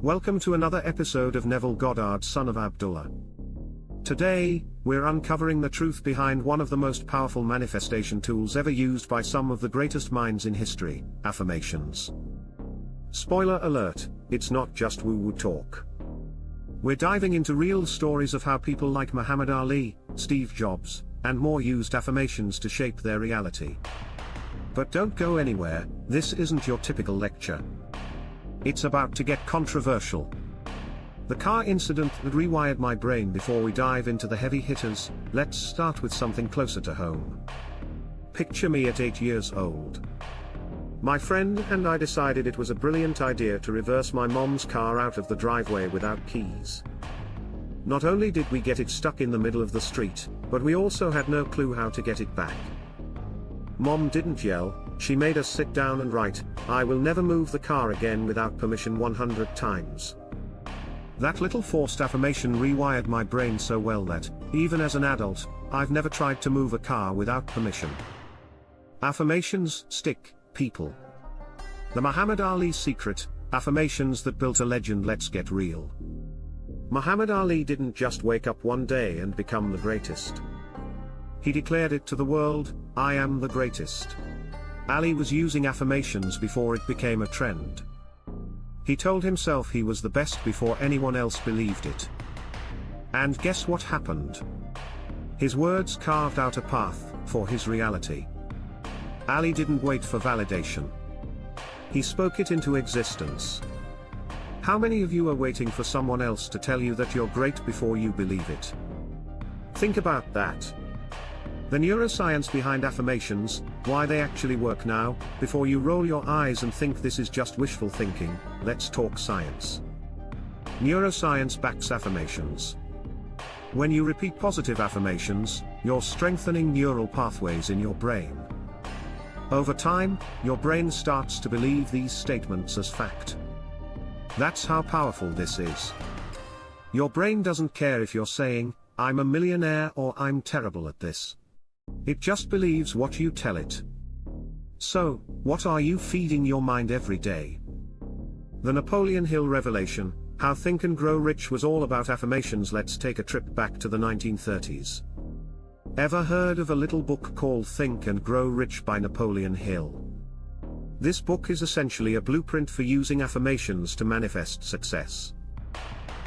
Welcome to another episode of Neville Goddard, son of Abdullah. Today, we're uncovering the truth behind one of the most powerful manifestation tools ever used by some of the greatest minds in history, affirmations. Spoiler alert, it's not just woo-woo talk. We're diving into real stories of how people like Muhammad Ali, Steve Jobs, and more used affirmations to shape their reality. But don't go anywhere, this isn't your typical lecture. It's about to get controversial. The car incident that rewired my brain. Before we dive into the heavy hitters, let's start with something closer to home. Picture me at 8 years old. My friend and I decided it was a brilliant idea to reverse my mom's car out of the driveway without keys. Not only did we get it stuck in the middle of the street, but we also had no clue how to get it back. Mom didn't yell, she made us sit down and write, "I will never move the car again without permission" 100 times. That little forced affirmation rewired my brain so well that, even as an adult, I've never tried to move a car without permission. Affirmations stick, people. The Muhammad Ali secret, affirmations that built a legend. Let's get real. Muhammad Ali didn't just wake up one day and become the greatest. He declared it to the world, "I am the greatest." Ali was using affirmations before it became a trend. He told himself he was the best before anyone else believed it. And guess what happened? His words carved out a path for his reality. Ali didn't wait for validation. He spoke it into existence. How many of you are waiting for someone else to tell you that you're great before you believe it? Think about that. The neuroscience behind affirmations, why they actually work. Now, before you roll your eyes and think this is just wishful thinking, let's talk science. Neuroscience backs affirmations. When you repeat positive affirmations, you're strengthening neural pathways in your brain. Over time, your brain starts to believe these statements as fact. That's how powerful this is. Your brain doesn't care if you're saying, "I'm a millionaire" or "I'm terrible at this." It just believes what you tell it. So, what are you feeding your mind every day? The Napoleon Hill revelation, How Think and Grow Rich, was all about affirmations. Let's take a trip back to the 1930s. Ever heard of a little book called Think and Grow Rich by Napoleon Hill? This book is essentially a blueprint for using affirmations to manifest success.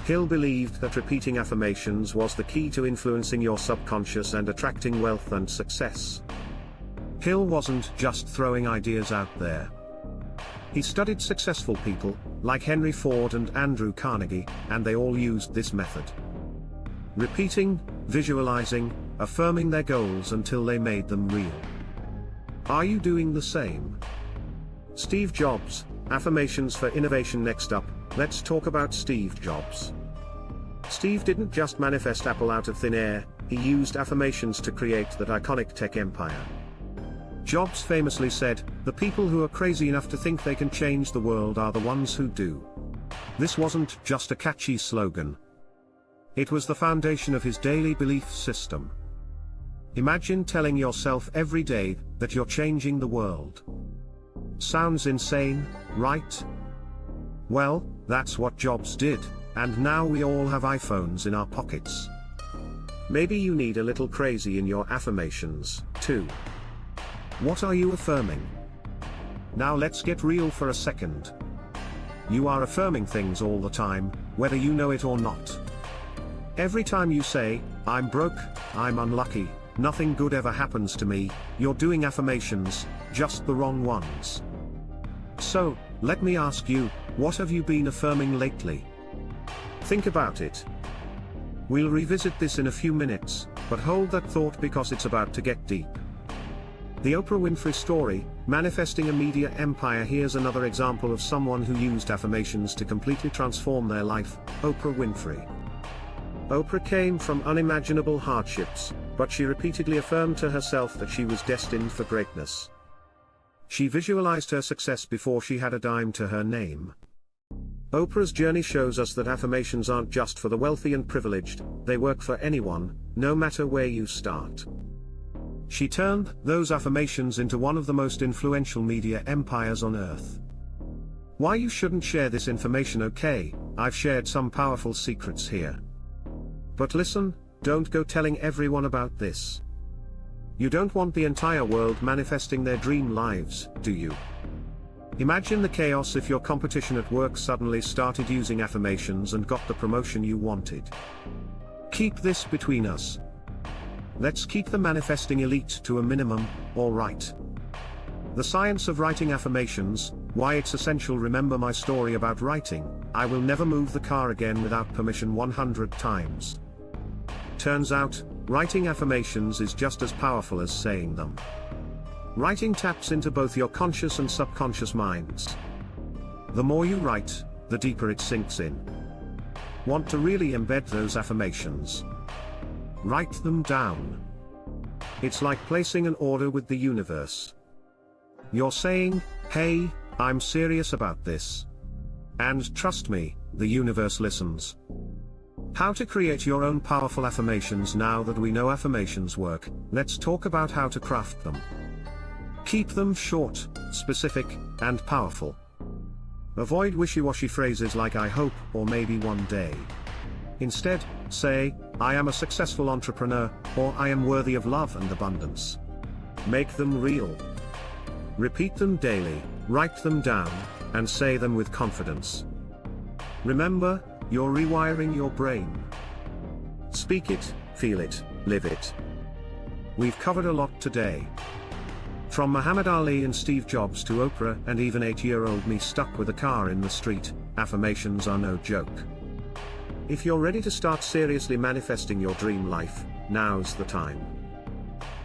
Hill believed that repeating affirmations was the key to influencing your subconscious and attracting wealth and success. Hill wasn't just throwing ideas out there. He studied successful people, like Henry Ford and Andrew Carnegie, and they all used this method. Repeating, visualizing, affirming their goals until they made them real. Are you doing the same? Steve Jobs, affirmations for innovation. Next up, let's talk about Steve Jobs. Steve didn't just manifest Apple out of thin air, he used affirmations to create that iconic tech empire. Jobs famously said, "The people who are crazy enough to think they can change the world are the ones who do." This wasn't just a catchy slogan. It was the foundation of his daily belief system. Imagine telling yourself every day that you're changing the world. Sounds insane, right? Well, that's what Jobs did, and now we all have iPhones in our pockets. Maybe you need a little crazy in your affirmations, too. What are you affirming? Now let's get real for a second. You are affirming things all the time, whether you know it or not. Every time you say, "I'm broke, I'm unlucky, nothing good ever happens to me," you're doing affirmations, just the wrong ones. So, let me ask you, what have you been affirming lately? Think about it. We'll revisit this in a few minutes, but hold that thought because it's about to get deep. The Oprah Winfrey story, manifesting a media empire. Here's another example of someone who used affirmations to completely transform their life, Oprah Winfrey. Oprah came from unimaginable hardships, but she repeatedly affirmed to herself that she was destined for greatness. She visualized her success before she had a dime to her name. Oprah's journey shows us that affirmations aren't just for the wealthy and privileged, they work for anyone, no matter where you start. She turned those affirmations into one of the most influential media empires on earth. Why you shouldn't share this information? Okay, I've shared some powerful secrets here. But listen, don't go telling everyone about this. You don't want the entire world manifesting their dream lives, do you? Imagine the chaos if your competition at work suddenly started using affirmations and got the promotion you wanted. Keep this between us. Let's keep the manifesting elite to a minimum, alright? The science of writing affirmations, why it's essential. Remember my story about writing, I will never move the car again without permission 100 times. Turns out, writing affirmations is just as powerful as saying them. Writing taps into both your conscious and subconscious minds. The more you write, the deeper it sinks in. Want to really embed those affirmations? Write them down. It's like placing an order with the universe. You're saying, hey, I'm serious about this. And trust me, the universe listens. How to create your own powerful affirmations. Now that we know affirmations work, let's talk about how to craft them. Keep them short, specific, and powerful. Avoid wishy-washy phrases like I hope or maybe one day. Instead, say, I am a successful entrepreneur, or I am worthy of love and abundance. Make them real. Repeat them daily, write them down, and say them with confidence. Remember, you're rewiring your brain. Speak it, feel it, live it. We've covered a lot today. From Muhammad Ali and Steve Jobs to Oprah and even 8-year-old me stuck with a car in the street, affirmations are no joke. If you're ready to start seriously manifesting your dream life, now's the time.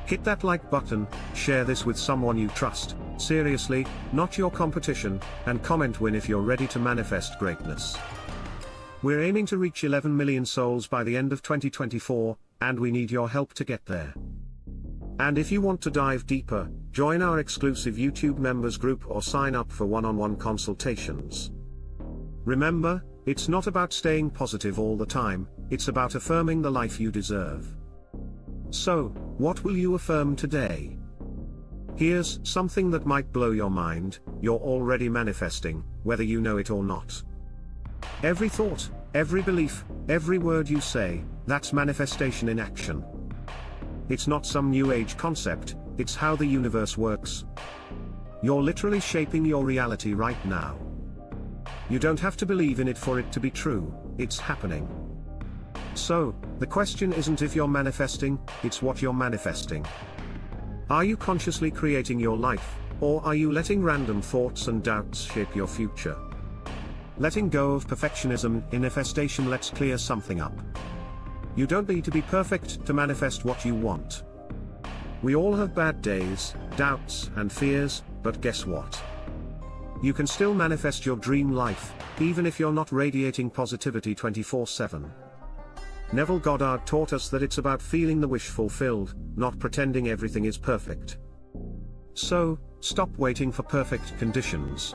Hit that like button, share this with someone you trust, seriously, not your competition, and comment win if you're ready to manifest greatness. We're aiming to reach 11 million souls by the end of 2024, and we need your help to get there. And if you want to dive deeper, join our exclusive YouTube members group or sign up for one-on-one consultations. Remember, it's not about staying positive all the time, it's about affirming the life you deserve. So, what will you affirm today? Here's something that might blow your mind: you're already manifesting, whether you know it or not. Every thought, every belief, every word you say, that's manifestation in action. It's not some new age concept, it's how the universe works. You're literally shaping your reality right now. You don't have to believe in it for it to be true, it's happening. So, the question isn't if you're manifesting, it's what you're manifesting. Are you consciously creating your life, or are you letting random thoughts and doubts shape your future? Letting go of perfectionism in manifestation. Let's clear something up. You don't need to be perfect to manifest what you want. We all have bad days, doubts, and fears, but guess what? You can still manifest your dream life, even if you're not radiating positivity 24/7. Neville Goddard taught us that it's about feeling the wish fulfilled, not pretending everything is perfect. So, stop waiting for perfect conditions.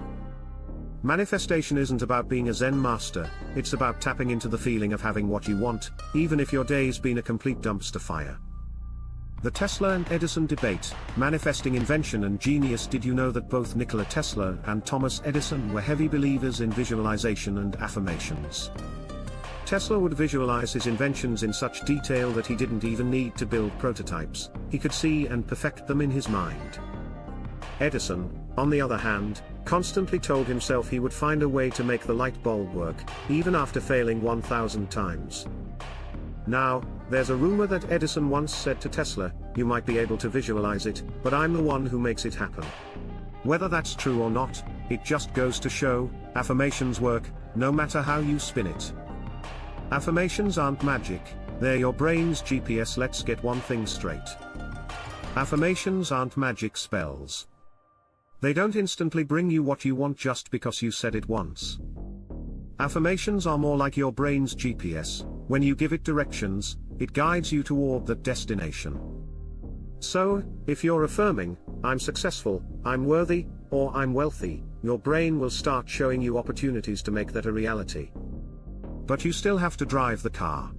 Manifestation isn't about being a Zen master, it's about tapping into the feeling of having what you want, even if your day's been a complete dumpster fire. The Tesla and Edison debate, manifesting invention and genius. Did you know that both Nikola Tesla and Thomas Edison were heavy believers in visualization and affirmations? Tesla would visualize his inventions in such detail that he didn't even need to build prototypes, he could see and perfect them in his mind. Edison, on the other hand, constantly told himself he would find a way to make the light bulb work, even after failing 1,000 times. Now, there's a rumor that Edison once said to Tesla, "You might be able to visualize it, but I'm the one who makes it happen." Whether that's true or not, it just goes to show, affirmations work, no matter how you spin it. Affirmations aren't magic, they're your brain's GPS. Let's get one thing straight. Affirmations aren't magic spells. They don't instantly bring you what you want just because you said it once. Affirmations are more like your brain's GPS. When you give it directions, it guides you toward that destination. So, if you're affirming, "I'm successful, I'm worthy, or I'm wealthy," your brain will start showing you opportunities to make that a reality. But you still have to drive the car.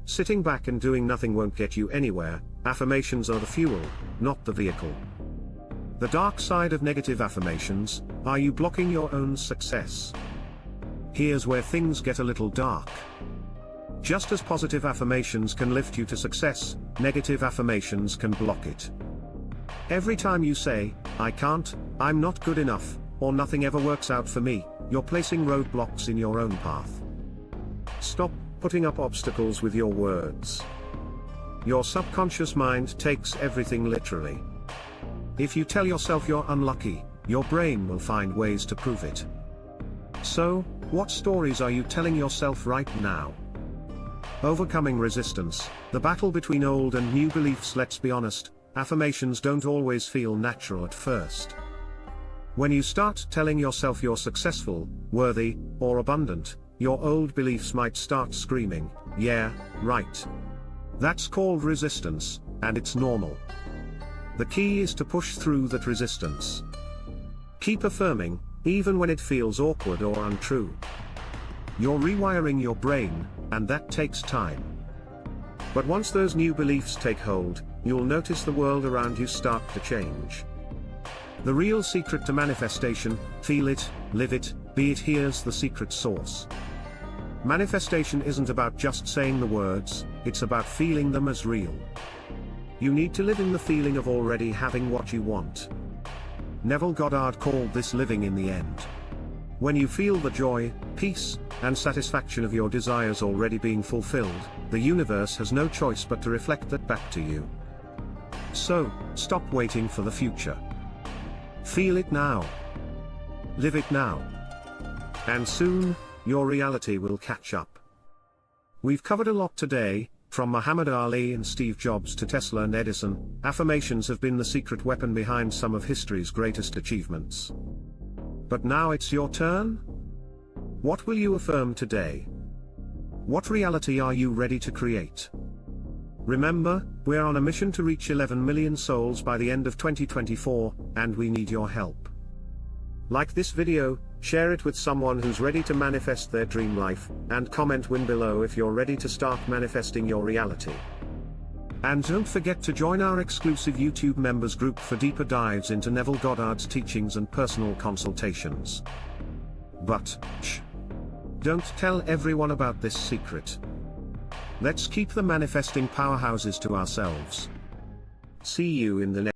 Sitting back and doing nothing won't get you anywhere. Affirmations are the fuel, not the vehicle. The dark side of negative affirmations: are you blocking your own success? here's where things get a little dark. Just as positive affirmations can lift you to success, negative affirmations can block it. Every time you say, "I can't, I'm not good enough," or "nothing ever works out for me," you're placing roadblocks in your own path. Stop putting up obstacles with your words. Your subconscious mind takes everything literally. If you tell yourself you're unlucky, your brain will find ways to prove it. So, what stories are you telling yourself right now? Overcoming resistance, the battle between old and new beliefs. Let's be honest, affirmations don't always feel natural at first. When you start telling yourself you're successful, worthy, or abundant, your old beliefs might start screaming, "Yeah, right." That's called resistance, and it's normal. The key is to push through that resistance. Keep affirming, even when it feels awkward or untrue. You're rewiring your brain, and that takes time. But once those new beliefs take hold, you'll notice the world around you start to change. The real secret to manifestation: feel it, live it, be it. Here's the secret sauce. Manifestation isn't about just saying the words, it's about feeling them as real. You need to live in the feeling of already having what you want. Neville Goddard called this living in the end. When you feel the joy, peace, and satisfaction of your desires already being fulfilled, the universe has no choice but to reflect that back to you. So, stop waiting for the future. Feel it now. Live it now. And soon, your reality will catch up. We've covered a lot today, from Muhammad Ali and Steve Jobs to Tesla and Edison. Affirmations have been the secret weapon behind some of history's greatest achievements. But now it's your turn? What will you affirm today? What reality are you ready to create? Remember, we're on a mission to reach 11 million souls by the end of 2024, and we need your help. Like this video, share it with someone who's ready to manifest their dream life, and comment "win" below if you're ready to start manifesting your reality. And don't forget to join our exclusive YouTube members group for deeper dives into Neville Goddard's teachings and personal consultations. But, shh! Don't tell everyone about this secret. Let's keep the manifesting powerhouses to ourselves. See you in the next